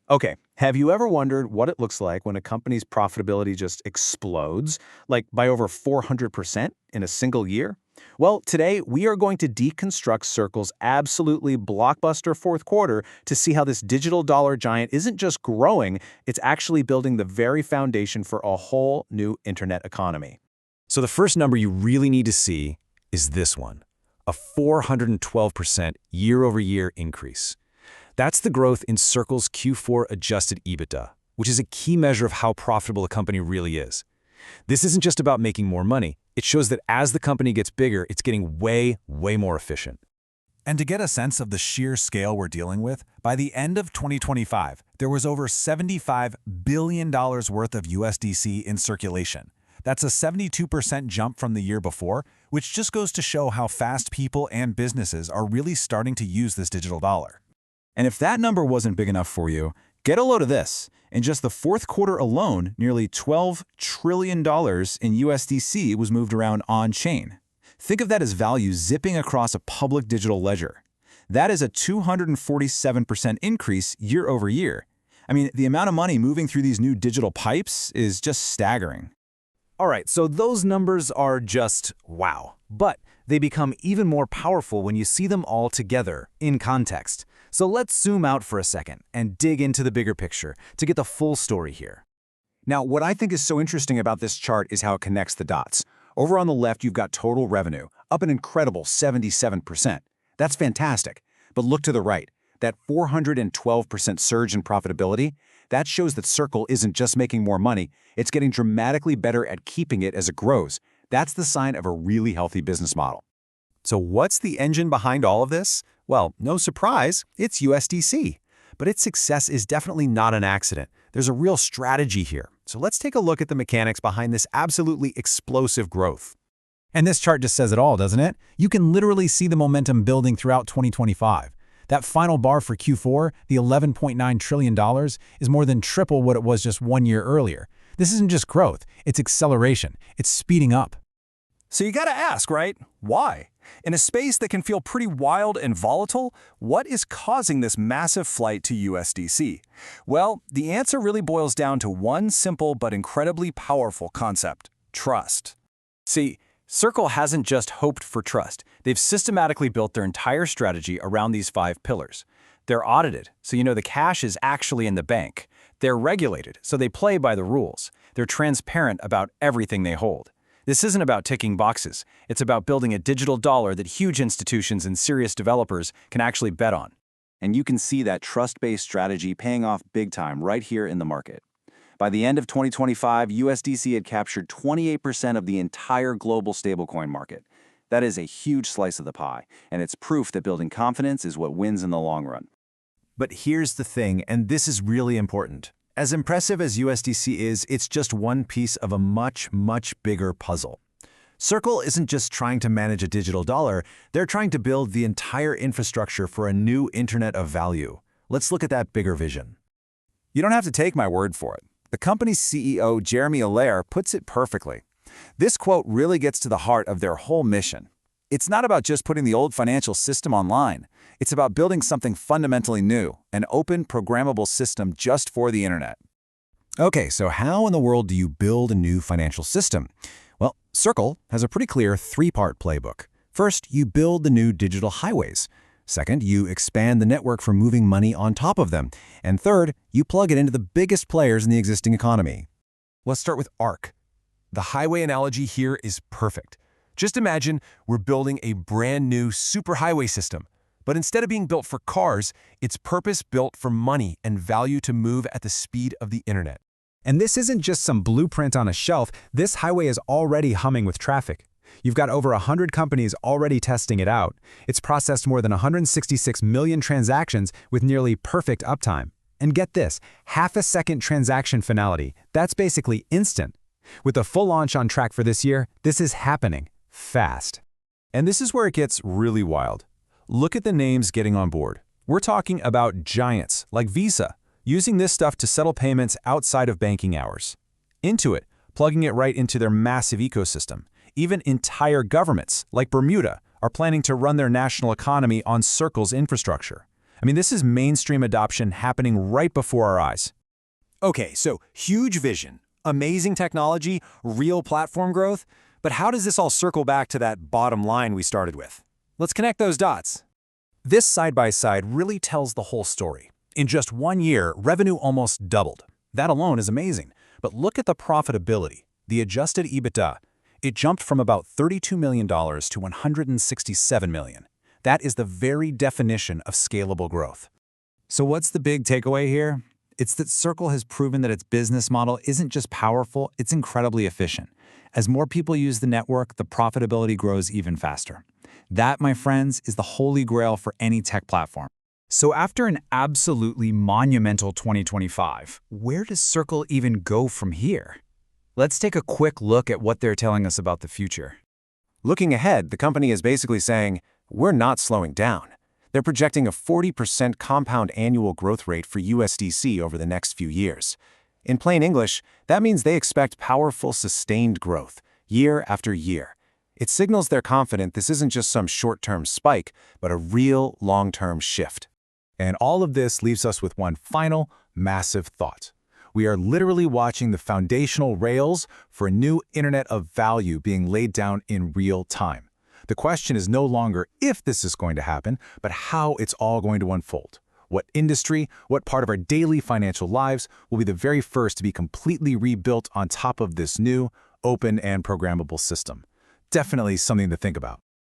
Okay, have you ever wondered what it looks like when a company's profitability just explodes, like by over 400% in a single year? Well, today we are going to deconstruct Circle's absolutely blockbuster fourth quarter to see how this digital dollar giant isn't just growing, it's actually building the very foundation for a whole new internet economy. So the first number you really need to see is this one, a 412% year-over-year increase. That's the growth in Circle's Q4 Adjusted EBITDA, which is a key measure of how profitable a company really is. This isn't just about making more money. It shows that as the company gets bigger, it's getting way more efficient. And to get a sense of the sheer scale we're dealing with, by the end of 2025, there was over $75 billion worth of USDC in circulation. That's a 72% jump from the year before, which just goes to show how fast people and businesses are really starting to use this digital dollar. And if that number wasn't big enough for you, get a load of this. In just the fourth quarter alone, nearly $12 trillion in USDC was moved around on-chain. Think of that as value zipping across a public digital ledger. That is a 247% increase year over year. I mean, the amount of money moving through these new digital pipes is just staggering. All right, so those numbers are just wow. But they become even more powerful when you see them all together in context. So let's zoom out for a second and dig into the bigger picture to get the full story here. Now, what I think is so interesting about this chart is how it connects the dots. Over on the left, you've got total revenue, up an incredible 77%. That's fantastic. But look to the right, that 412% surge in profitability, that shows that Circle isn't just making more money, it's getting dramatically better at keeping it as it grows. That's the sign of a really healthy business model. So what's the engine behind all of this? Well, no surprise, it's USDC. But its success is definitely not an accident. There's a real strategy here. So let's take a look at the mechanics behind this absolutely explosive growth. And this chart just says it all, doesn't it? You can literally see the momentum building throughout 2025. That final bar for Q4, the $11.9 trillion, is more than triple what it was just 1 year earlier. This isn't just growth, it's acceleration. It's speeding up. So you gotta ask, right? Why? In a space that can feel pretty wild and volatile, what is causing this massive flight to USDC? Well, the answer really boils down to one simple but incredibly powerful concept: trust. See, Circle hasn't just hoped for trust. They've systematically built their entire strategy around these 5 pillars. They're audited, so you know the cash is actually in the bank. They're regulated, so they play by the rules. They're transparent about everything they hold. This isn't about ticking boxes. It's about building a digital dollar that huge institutions and serious developers can actually bet on. And you can see that trust-based strategy paying off big time right here in the market. By the end of 2025, USDC had captured 28% of the entire global stablecoin market. That is a huge slice of the pie, and it's proof that building confidence is what wins in the long run. But here's the thing, and this is really important. As impressive as USDC is, it's just one piece of a much bigger puzzle. Circle isn't just trying to manage a digital dollar, they're trying to build the entire infrastructure for a new internet of value. Let's look at that bigger vision. You don't have to take my word for it. The company's CEO, Jeremy Allaire, puts it perfectly. This quote really gets to the heart of their whole mission. It's not about just putting the old financial system online. It's about building something fundamentally new, an open, programmable system just for the internet. Okay, so how in the world do you build a new financial system? Well, Circle has a pretty clear 3-part playbook. First, you build the new digital highways. Second, you expand the network for moving money on top of them. And third, you plug it into the biggest players in the existing economy. Let's start with ARC. The highway analogy here is perfect. Just imagine we're building a brand new superhighway system, but instead of being built for cars, it's purpose-built for money and value to move at the speed of the internet. And this isn't just some blueprint on a shelf. This highway is already humming with traffic. You've got over 100 companies already testing it out. It's processed more than 166 million transactions with nearly perfect uptime. And get this, half-a-second transaction finality. That's basically instant. With a full launch on track for this year, this is happening fast. And this is where it gets really wild. Look at the names getting on board. We're talking about giants like Visa, using this stuff to settle payments outside of banking hours. Intuit, plugging it right into their massive ecosystem. Even entire governments, like Bermuda, are planning to run their national economy on Circle's infrastructure. I mean, this is mainstream adoption happening right before our eyes. Okay, so huge vision, amazing technology, real platform growth, but how does this all circle back to that bottom line we started with? Let's connect those dots. This side-by-side really tells the whole story. In just 1 year, revenue almost doubled. That alone is amazing. But look at the profitability, the Adjusted EBITDA. It jumped from about $32 million to $167 million. That is the very definition of scalable growth. So what's the big takeaway here? It's that Circle has proven that its business model isn't just powerful, it's incredibly efficient. As more people use the network, the profitability grows even faster. That, my friends, is the holy grail for any tech platform. So after an absolutely monumental 2025, where does Circle even go from here? Let's take a quick look at what they're telling us about the future. Looking ahead, the company is basically saying, we're not slowing down. They're projecting a 40% compound annual growth rate for USDC over the next few years. In plain English, that means they expect powerful, sustained growth, year after year. It signals they're confident this isn't just some short-term spike, but a real long-term shift. And all of this leaves us with one final, massive thought. We are literally watching the foundational rails for a new internet of value being laid down in real time. The question is no longer if this is going to happen, but how it's all going to unfold. What industry, what part of our daily financial lives will be the very first to be completely rebuilt on top of this new, open and programmable system? Definitely something to think about.